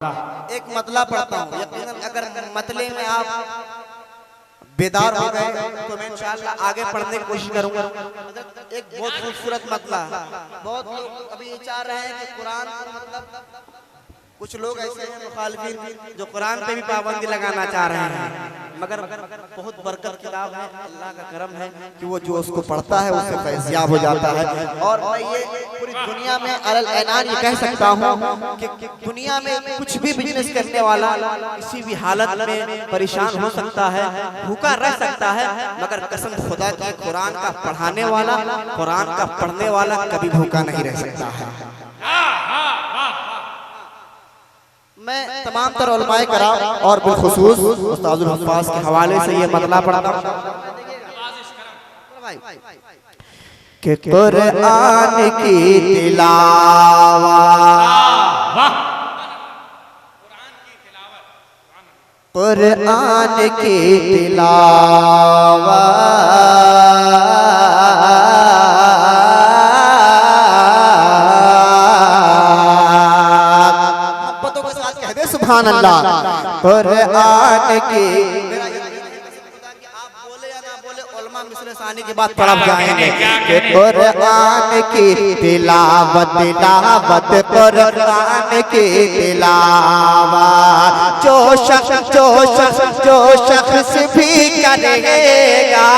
एक मतला पढ़ता हूँ। यकीनन अगर मतले में आप बेदार हो गए तो मैं इंशाअल्लाह आगे पढ़ने की कोशिश करूंगा। एक बहुत खूबसूरत मतला। बहुत लोग अभी ये चाह रहे हैं कि कुरान को मतलब कुछ लोग ऐसे हैं मुखालिफिन जो कुरान पे भी पाबंदी लगाना चाह रहे हैं, मगर बहुत बरकत किताब है, अल्लाह का करम है कि वो जो उसको पढ़ता है उससे फैज़याब हो जाता है। और मैं ये पूरी दुनिया में अलल ऐनान ये कह सकता हूँ कि दुनिया में कुछ भी बिजनेस करने वाला किसी भी हालत में परेशान हो सकता है, भूखा रह सकता है, मगर कसम खुदा की कुरान का पढ़ाने वाला, कुरान का पढ़ने वाला कभी भूखा नहीं रह सकता है। मैं तमाम तर उलमाए कराम और बिलखुसूस उस्तादुल हफ्फाज के हवाले से ये मतला पढ़ता हूँ कि कुरान की तिलावत, कुरान की तिलावत सुभान अल्लाह। कुरान की आप बोले या ना बोले उलमा मिसरे सानी की बात पढ़ जाएंगे कि कुरान की तिलावत, तिलावत कुरान की तिलावत जो शख्स भी करेगा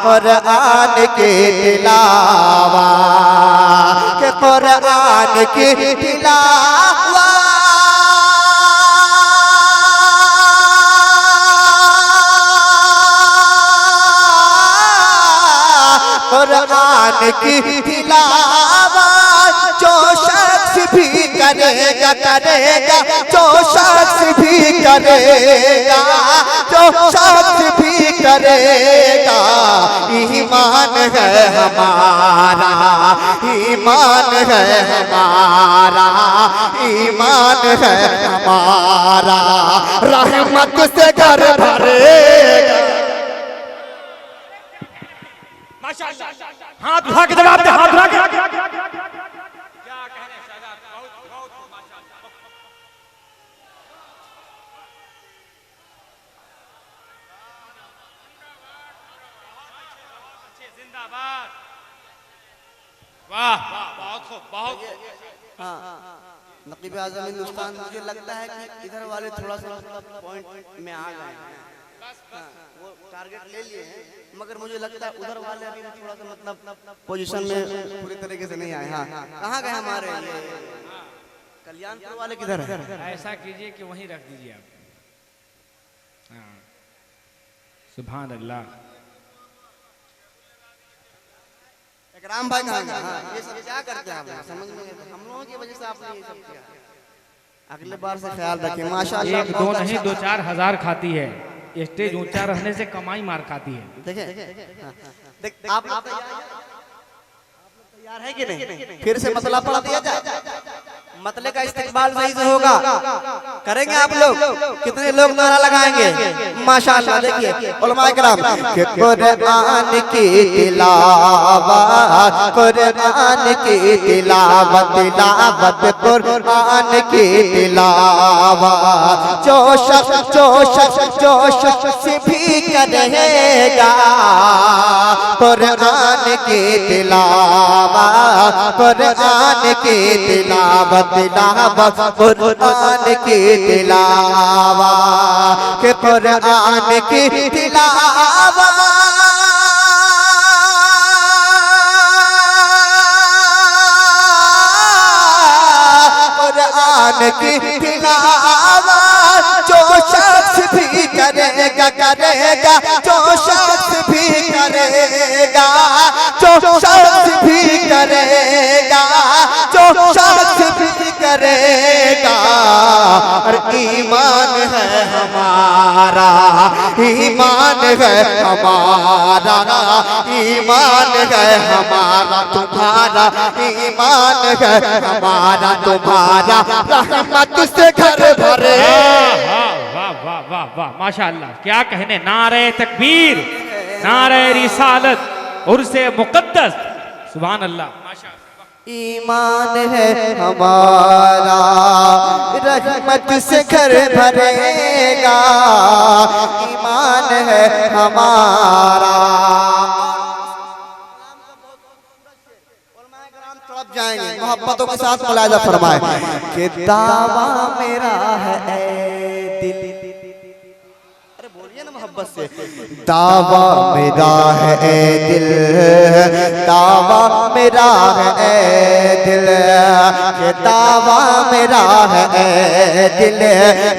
कुरान की तिलावत, कि कुरान की तिलावत कुरान की तिलावत जो शख्स भी करेगा, करेगा जो शख्स भी करेगा, जो शख्स भी करेगा, ईमान है हमारा, ईमान है हमारा, ईमान है हमारा, रहमत से घर भरेगा। हाथ उठा के जवाब दे, हाथ उठा के। क्या कहने शहजाद, बहुत माशाअल्लाह। जिंदाबाद, वाह वाह, बहुत खूब, बहुत खूब। हाँ, नकीब आज़म हिंदुस्तान, मुझे लगता है कि इधर वाले थोड़ा सा पॉइंट में आ गए हैं, वो टारगेट ले लिए हैं, मगर मुझे लगता है उधर वाले अभी थोड़ा सा मतलब पोजीशन में पूरी तरीके से नहीं आए। हाँ, कहाँ गए हमारे कल्याणपुर वाले, किधर है? ऐसा कीजिए कि वहीं रख दीजिए आप। हाँ, सुभान अल्लाह। इकराम भाई कहाँ गए? ये सब क्या करते हैं आप? समझ में हम लोगों की वजह से आपने ये सब किया। अगले बार से ख्याल रखें। माशाअल्लाह, एक दो नहीं 2-4 हजार खाती है, स्टेज ऊंचा रहने से कमाई मार खाती है। देखें आप तैयार है कि नहीं? फिर से मतला पढ़ा दिया जाए, मतले का इस्तेमाल सही से होगा, करेंगे आप लोग? कितने लोग नारा लगाएंगे? माशाअल्लाह। देखिए उलमाए किराम कि कुरान की तिलावत, कुरान की तिलावत, तिलावत कुरान की तिलावत जो शख्स भी करेगा कुरान की तिलावत, कुरान की तिलावत, तिलावत कुरान की तिलावत, के कुरान की तिलावत कुरान की तिलावत जो शख्स भी करेगा, करेगा जो शख्स भी करेगा, जो शख्स भी करेगा, जो शख्स भी करेगा, और ईमान है हमारा, ईमान है हमारा, ईमान है हमारा, तुम्हारा ईमान है हमारा, तुम्हारा रहमत से घर भरे। वाह वाह वाह वाह, माशाअल्लाह, क्या कहने। नारे तकबीर, नारे रिसालत, उर्से मुकद्दस, सुभान अल्लाह, माशाअल्लाह। ईमान है हमारा रहमत से घर भरेगा, ईमान है हमारा। तड़प जाएंगे मोहब्बतों के साथ मुलाजा फरमाए कि दावा मेरा है दिल, अरे बोलिए ना मोहब्बत से, दावा मेरा है दिल, दावा मेरा है दिल, के दावा मेरा है दिल,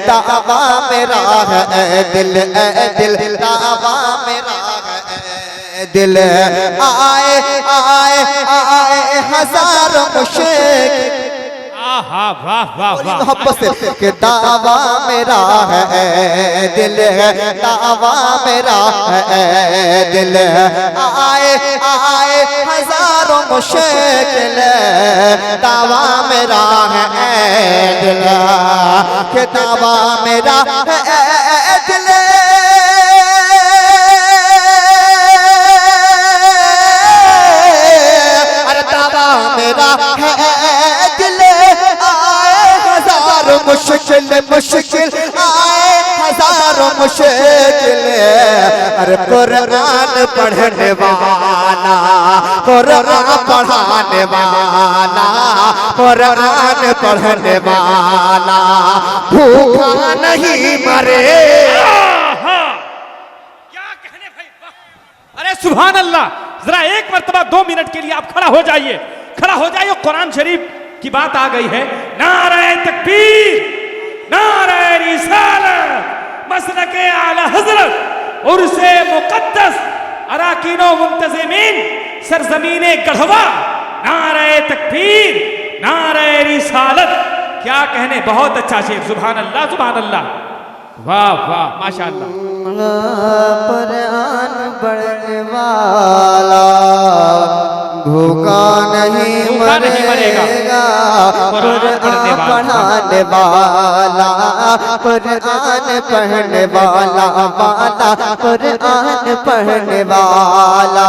दावा मेरा है दिल, दिल दावा मेरा है दिल। आए आए आए हजारों मुश्किल, आहा वाह वाह वाह, मोहब्बत से कि दावा मेरा है दिल, दावा मेरा है दिल। आए आए हजारों मुश्किल, दावा मेरा है दिल, कि दावा मेरा है दिल। अरे दावा मेरा है दिल, मुश्किल मुश्किल आए हजारों मुश्किल, अरे कुरान पढ़ने वाला, कुरान पढ़ाने वाला, कुरान पढ़ने वाला भूखा नहीं मरे। क्या कहने भाई, वाह। अरे सुभान अल्लाह, जरा एक मर्तबा 2 मिनट के लिए आप खड़ा हो जाइए, खड़ा हो जाइए। कुरान शरीफ की बात आ गई है। नारे तकबीर, नारे रिसालत, मसलके आला हजरत, उर्से मुकद्दस, अराकीनो मुंतजिमीन, सरजमीने गढ़वा, नारे तकबीर, नारे रिसालत। क्या कहने, बहुत अच्छा शेर, सुभान अल्लाह सुभान अल्लाह, वाह वाह माशाअल्लाह। कुरान पढ़ने वाला भूखा नहीं मरेगा, कुरान पढ़ाने वाला, कुरान पढ़ने वाला, वाला कुरान पढ़ने वाला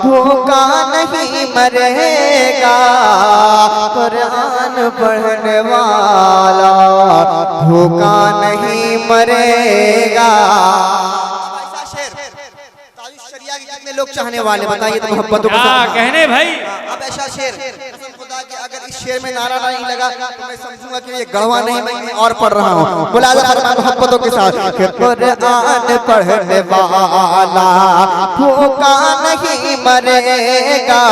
भूखा नहीं मरेगा, कुरान पढ़ने वाला भूखा नहीं मरेगा। कितने लोग चाहने वाले बताइए तो मोहब्बतों क्या कहने भाई। अब ऐसा शेर, कसम खुदा की अगर इस शेर में नारा नहीं लगा तो मैं समझूंगा कि ये गढ़वा नहीं, मैं और पढ़ रहा हूँ। मुलाजा फरमाए मोहब्बतों के साथ कि कुरान पढ़ने वाला भूखा नहीं मरेगा,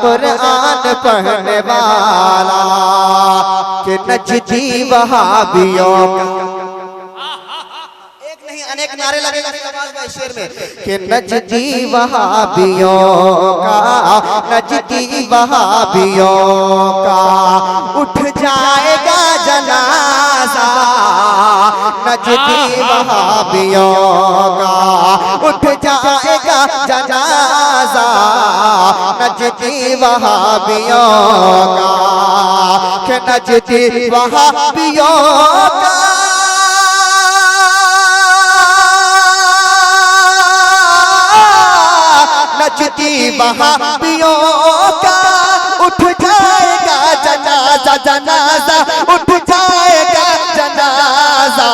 कुरान पढ़ने वाला कि नजदी वहाबियों, अनेक नारे लगेगा शेर में कि नजदी वहाबियों का, नजदी वहाबियों का उठ जाएगा जनाजा, नजदी वहाबियों का उठ जाएगा जनाजा, नजदी वहाबियों का, कि नजदी वहाबियों का नजदी वहाबियों का उठ जाएगा जनाजा, जनाजा उठ जाएगा जनाजा।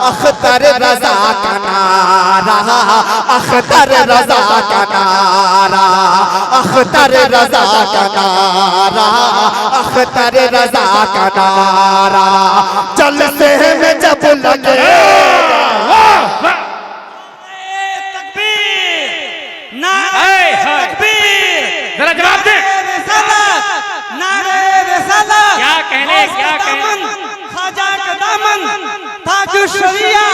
अख्तर रजा का नारा, अख्तर रजा का नारा, अख्तर रजा का नारा, अख्तर रजा का नारा जलसे में जब लगेगा। जरा जवाब दे। क्या कहने, क्या कहने, खाजा का दामन, ताजुश शरिया,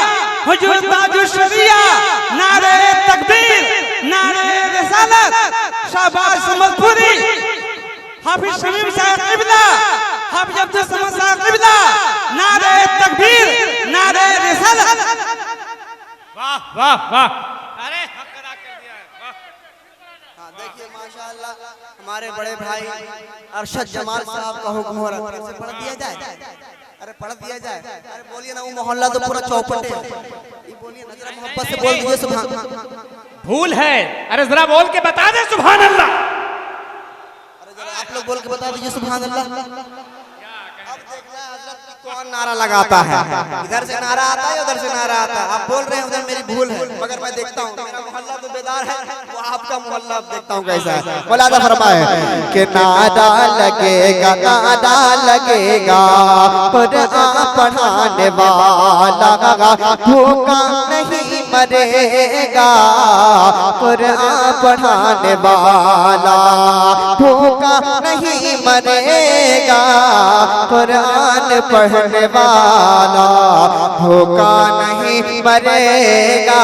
हुजूर ताजुश शरिया, नारे तकबीर, नारे रिसालत, शाहबाज समदपुरी, हाफिज शमीम साहब क़िबला, हाफिज अब्दुल समद साहब क़िबला, नारे तकबीर, नारे रिसालत। वाह वाह वाह, अरे हक अदा कर दिया है, वाह। देखिए माशाअल्लाह हमारे बड़े भाई अरशद जमाल साहब का हुक्म हो रहा है, पढ़ दिया जाए, अरे पढ़ दिया जाए। अरे बोलिए ना, वो मोहल्ला तो पूरा चौपट है, ये बोलिए ना, जरा मोहब्बत से बोल दीजिए सुभान। भूल है, अरे जरा बोल के बता दे सुभान अल्लाह। अरे जरा आप लोग लोग बोल के बता दीजिए सुभान अल्लाह। अब देखना है हजरत की कौन नारा लगाता है। इधर से नारा आता है, उधर से नारा आता है। आप बोल रहे हैं उधर मेरी भूल है, मगर मैं देखता हूँ मेरा मोहल्ला तो बेदार है, वो आपका मोहल्ला अब देखता हूँ कैसा है। मौलाना फरमाए कि नारा लगेगा, नारा लगेगा, कुरान पढ़ाने वाला भूखा नहीं मरेगा, कुरान पढ़ाने वाला भूखा नहीं मरेगा, कुरान पढ़ने वाला भूखा नहीं मरेगा।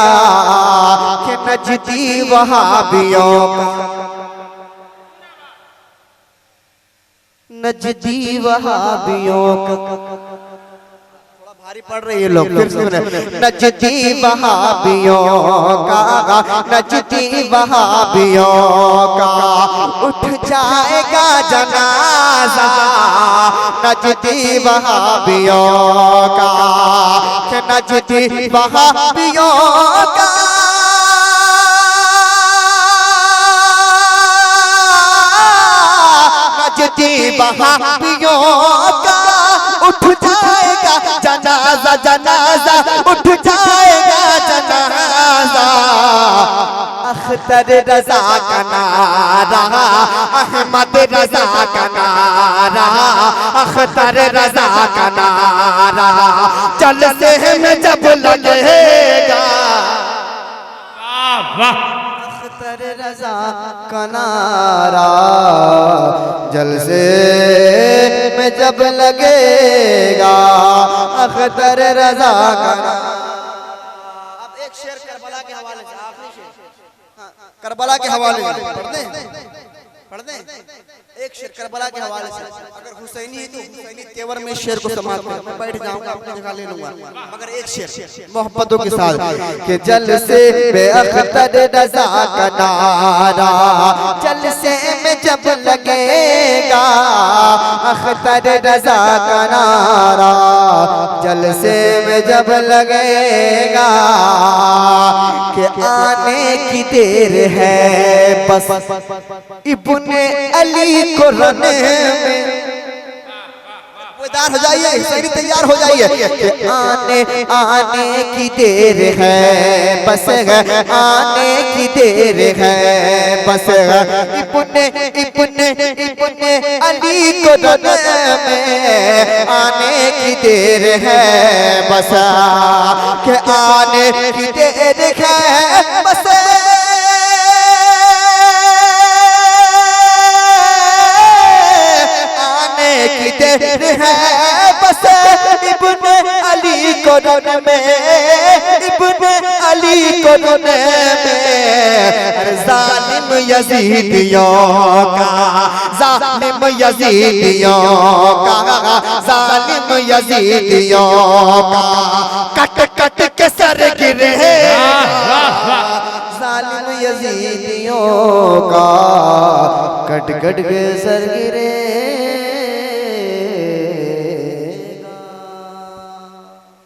कि नजदी वहाबियों का, नजदी वहाबियों का, थोड़ा भारी पड़ रही है लोग, फिर सुने। नजदी वहाबियों का, नजदी वहाबियों का उठ जाएगा जनाजा, नजदी वहाबियों का, नजदी वहाबियों का नजदी वहाबियों का उठ जाएगा जनाजा, जनाजा उठ जाएगा जनाजा। अख्तर रजा का नारा, अहमद रजा का नारा, अख्तर रजा का नारा जलसे में जब लगेगा। वाह वाह, अख्तर रजा का नारा जलसे में जब लगेगा, अख्तर रजा का नारा। अब एक शेर करबला के हवाले से, आखिरी शेर करबला के हवाले से पढ़ दें एक शेर करबला के हवाले से। अगर हुसैनी है तो हुसैनी तेवर में शेर को समाप्त कर, मैं बैठ जाऊंगा अपनी जगह ले लूंगा, मगर एक शेर मोहब्बतों के साथ कि जलसे में अख्तर रजा का नारा, जलसे में जब लगेगा, अख्तर रजा का नारा जलसे में जब लगेगा। कि आने की देर है बस इब्ने अली को रने में, बेदार हो जाइए, हुसैनी तैयार हो जाइए। कि आने की देर है बस, आने की देर है बस, इब्ने अली को रने में आने की देर है बस, कि आने की देर है बस, की देर है बस, इब्ने अली को रोने में, इब्ने अली को रोने में। जालिम यजीदियों का, जालिम यजीदियों का, जालिम यजीदियों का कट कट के सर गिरे, जालिम यजीदियों का कट कट के सर गिरे।